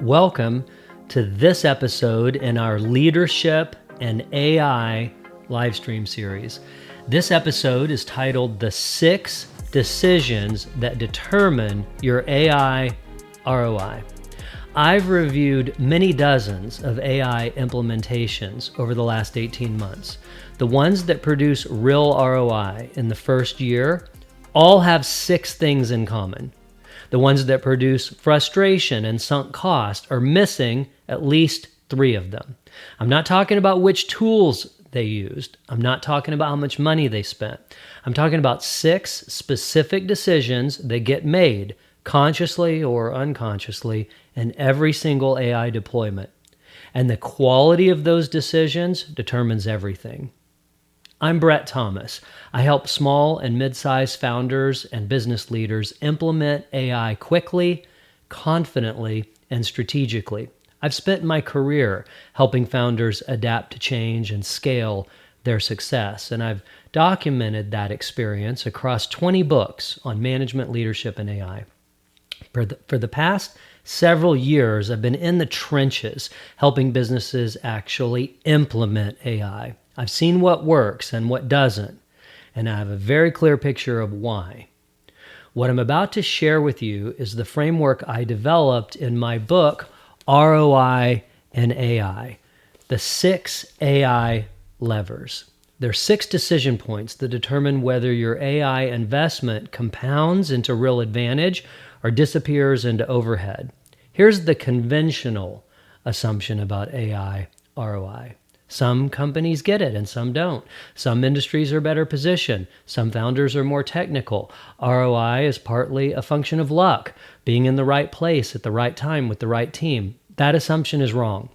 Welcome to this episode in our Leadership and AI livestream series. This episode is titled The 6 Decisions That Determine Your AI ROI. I've reviewed many dozens of AI implementations over the last 18 months. The ones that produce real ROI in the first year all have 6 things in common. The ones that produce frustration and sunk cost are missing at least 3 of them. I'm not talking about which tools they used. I'm not talking about how much money they spent. I'm talking about 6 specific decisions that get made consciously or unconsciously in every single AI deployment. And the quality of those decisions determines everything. I'm Brett Thomas. I help small and mid-sized founders and business leaders implement AI quickly, confidently, and strategically. I've spent my career helping founders adapt to change and scale their success, and I've documented that experience across 20 books on management, leadership, and AI. For the past several years, I've been in the trenches helping businesses actually implement AI. I've seen what works and what doesn't, and I have a very clear picture of why. What I'm about to share with you is the framework I developed in my book, ROI and AI, the 6 AI levers. There are 6 decision points that determine whether your AI investment compounds into real advantage or disappears into overhead. Here's the conventional assumption about AI ROI. Some companies get it and some don't. Some industries are better positioned. Some founders are more technical. ROI is partly a function of luck, being in the right place at the right time with the right team. That assumption is wrong.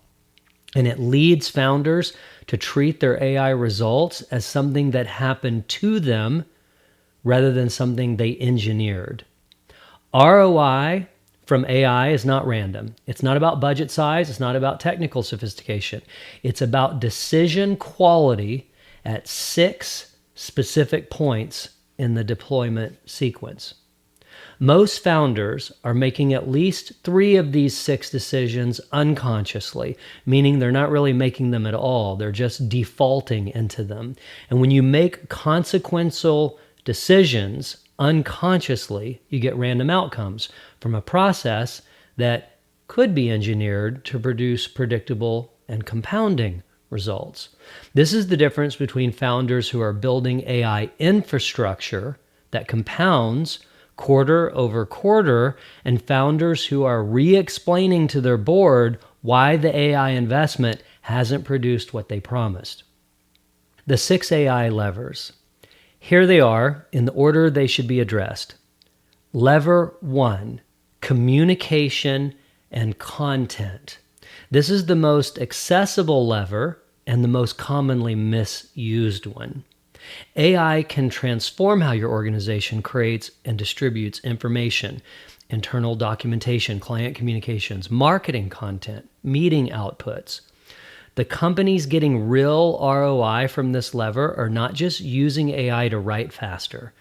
And it leads founders to treat their AI results as something that happened to them rather than something they engineered. ROI from AI is not random. It's not about budget size. It's not about technical sophistication. It's about decision quality at 6 specific points in the deployment sequence. Most founders are making at least 3 of these 6 decisions unconsciously, meaning they're not really making them at all. They're just defaulting into them. And when you make consequential decisions unconsciously, you get random outcomes from a process that could be engineered to produce predictable and compounding results. This is the difference between founders who are building AI infrastructure that compounds quarter over quarter and founders who are re-explaining to their board why the AI investment hasn't produced what they promised. The 6 AI levers. Here they are in the order they should be addressed. Lever 1, communication and content. This is the most accessible lever and the most commonly misused one. AI can transform how your organization creates and distributes information, internal documentation, client communications, marketing content, meeting outputs. The companies getting real ROI from this lever are not just using AI to write faster.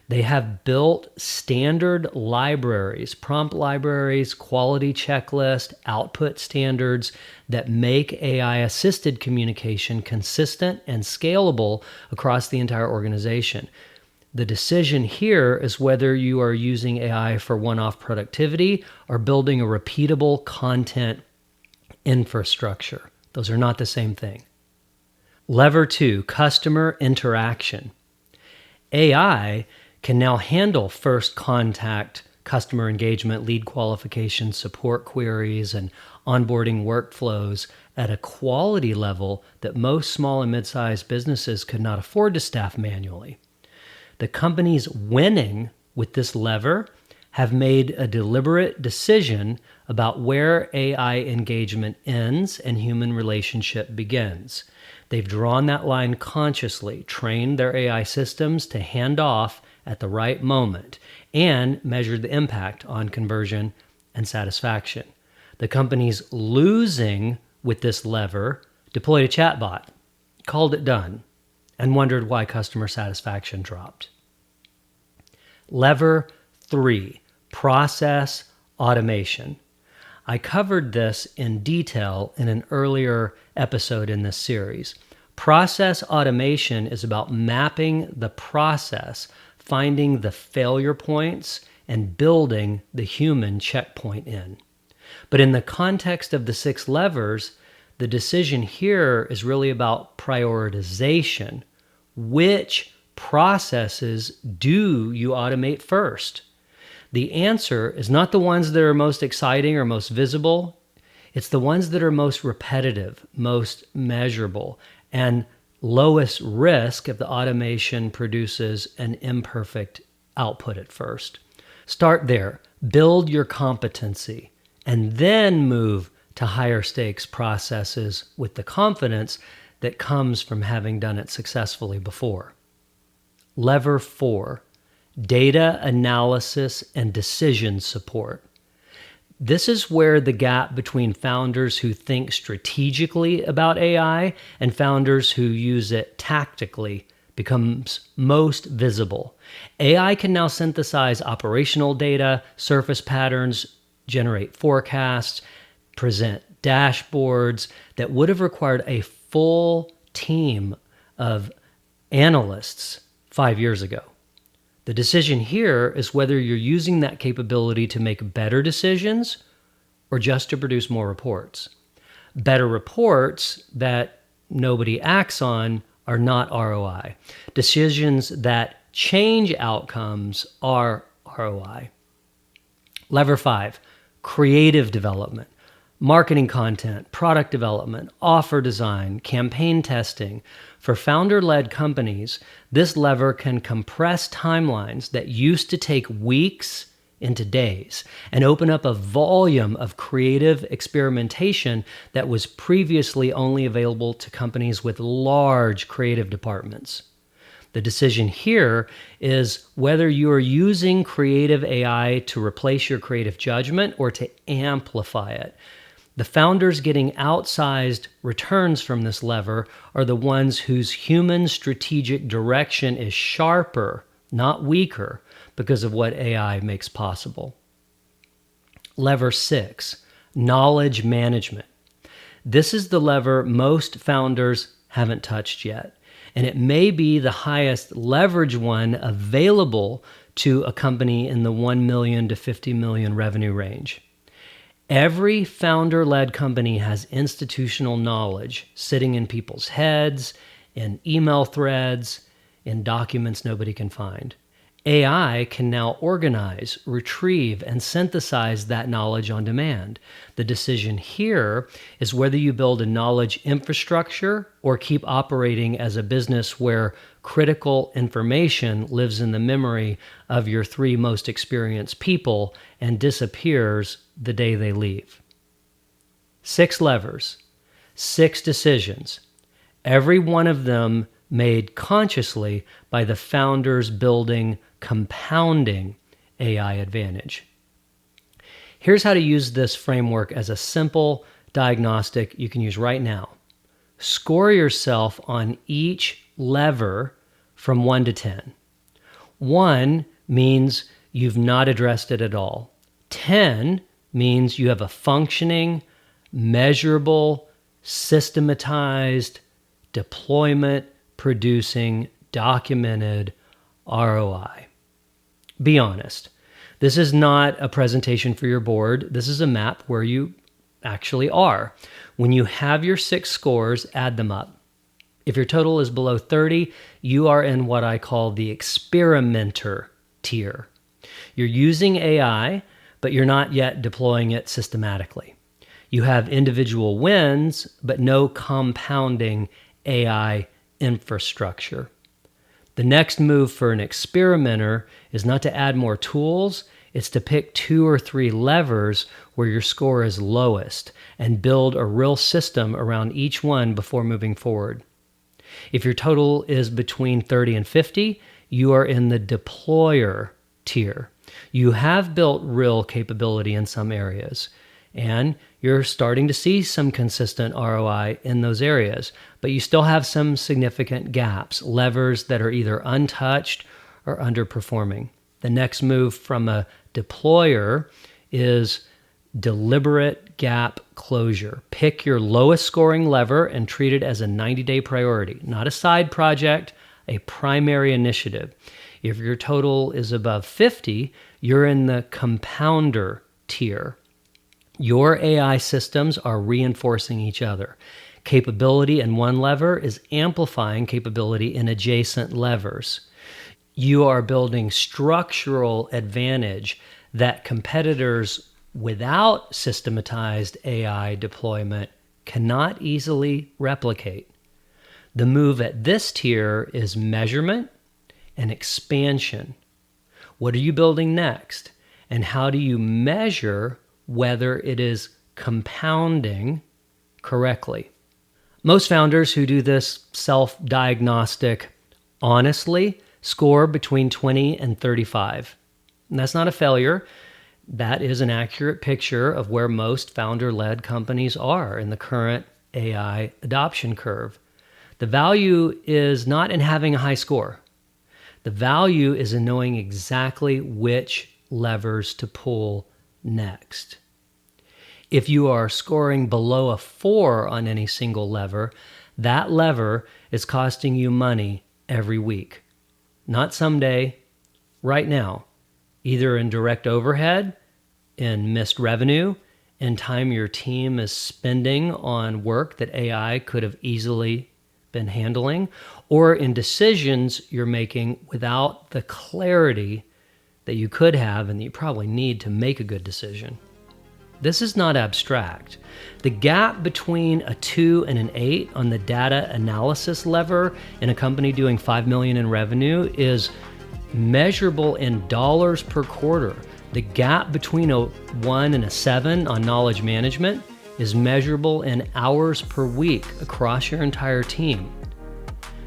They have built standard libraries, prompt libraries, quality checklist, output standards that make AI-assisted communication consistent and scalable across the entire organization. The decision here is whether you are using AI for one-off productivity or building a repeatable content infrastructure. Those are not the same thing. Lever 2, customer interaction. AI can now handle first contact, customer engagement, lead qualification, support queries, and onboarding workflows at a quality level that most small and mid-sized businesses could not afford to staff manually. The companies winning with this lever have made a deliberate decision about where AI engagement ends and human relationship begins. They've drawn that line consciously, trained their AI systems to hand off at the right moment, and measured the impact on conversion and satisfaction. The companies losing with this lever deployed a chatbot, called it done, and wondered why customer satisfaction dropped. Lever 3, process automation. I covered this in detail in an earlier episode in this series. Process automation is about mapping the process, finding the failure points, and building the human checkpoint in. But in the context of the 6 levers, the decision here is really about prioritization. Which processes do you automate first? The answer is not the ones that are most exciting or most visible. It's the ones that are most repetitive, most measurable, and lowest risk if the automation produces an imperfect output at first. Start there. Build your competency, and then move to higher stakes processes with the confidence that comes from having done it successfully before. Lever 4, data analysis and decision support. This is where the gap between founders who think strategically about AI and founders who use it tactically becomes most visible. AI can now synthesize operational data, surface patterns, generate forecasts, present dashboards that would have required a full team of analysts 5 years ago. The decision here is whether you're using that capability to make better decisions or just to produce more reports. Better reports that nobody acts on are not ROI. Decisions that change outcomes are ROI. Lever 5, creative development. Marketing content, product development, offer design, campaign testing. For founder-led companies, this lever can compress timelines that used to take weeks into days and open up a volume of creative experimentation that was previously only available to companies with large creative departments. The decision here is whether you are using creative AI to replace your creative judgment or to amplify it. The founders getting outsized returns from this lever are the ones whose human strategic direction is sharper, not weaker, because of what AI makes possible. Lever 6, knowledge management. This is the lever most founders haven't touched yet, and it may be the highest leverage one available to a company in the 1 million to 50 million revenue range. Every founder-led company has institutional knowledge sitting in people's heads, in email threads, in documents nobody can find. AI can now organize, retrieve, and synthesize that knowledge on demand. The decision here is whether you build a knowledge infrastructure or keep operating as a business where critical information lives in the memory of your 3 most experienced people and disappears the day they leave. 6 levers, 6 decisions, every one of them made consciously by the founders building compounding AI advantage. Here's how to use this framework as a simple diagnostic you can use right now. Score yourself on each lever from 1 to 10. 1 means you've not addressed it at all. 10 means you have a functioning, measurable, systematized, deployment producing, documented ROI. Be honest. This is not a presentation for your board. This is a map where you actually are. When you have your 6 scores, add them up. If your total is below 30, you are in what I call the experimenter tier. You're using AI, but you're not yet deploying it systematically. You have individual wins, but no compounding AI infrastructure. The next move for an experimenter is not to add more tools, it's to pick 2 or 3 levers where your score is lowest and build a real system around each one before moving forward. If your total is between 30 and 50, you are in the deployer tier. You have built real capability in some areas, and you're starting to see some consistent ROI in those areas, but you still have some significant gaps, levers that are either untouched or underperforming. The next move from a deployer is deliberate gap closure. Pick your lowest scoring lever and treat it as a 90-day priority, not a side project, a primary initiative. If your total is above 50, you're in the compounder tier. Your AI systems are reinforcing each other. Capability in one lever is amplifying capability in adjacent levers. You are building structural advantage that competitors without systematized AI deployment cannot easily replicate. The move at this tier is measurement and expansion. What are you building next? And how do you measure whether it is compounding correctly? Most founders who do this self-diagnostic honestly score between 20 and 35. And that's not a failure. That is an accurate picture of where most founder-led companies are in the current AI adoption curve. The value is not in having a high score. The value is in knowing exactly which levers to pull next. If you are scoring below a 4 on any single lever, that lever is costing you money every week. Not someday, right now, either in direct overhead, in missed revenue, in time your team is spending on work that AI could have easily been handling, or in decisions you're making without the clarity that you could have and that you probably need to make a good decision. This is not abstract. The gap between a 2 and an 8 on the data analysis lever in a company doing $5 million in revenue is measurable in dollars per quarter. The gap between a 1 and a 7 on knowledge management is measurable in hours per week across your entire team.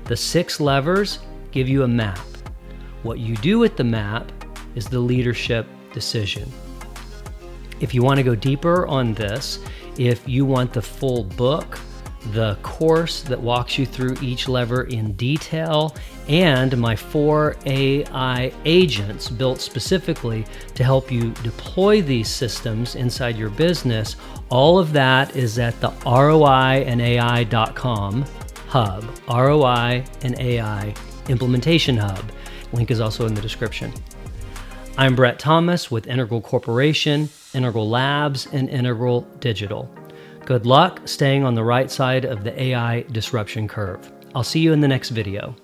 The 6 levers give you a map. What you do with the map is the leadership decision. If you want to go deeper on this, if you want the full book, the course that walks you through each lever in detail, and my 4 AI agents built specifically to help you deploy these systems inside your business, all of that is at the ROIandAI.com hub, ROI and AI implementation hub. Link is also in the description. I'm Brett Thomas with Integral Corporation, Integral Labs, and Integral Digital. Good luck staying on the right side of the AI disruption curve. I'll see you in the next video.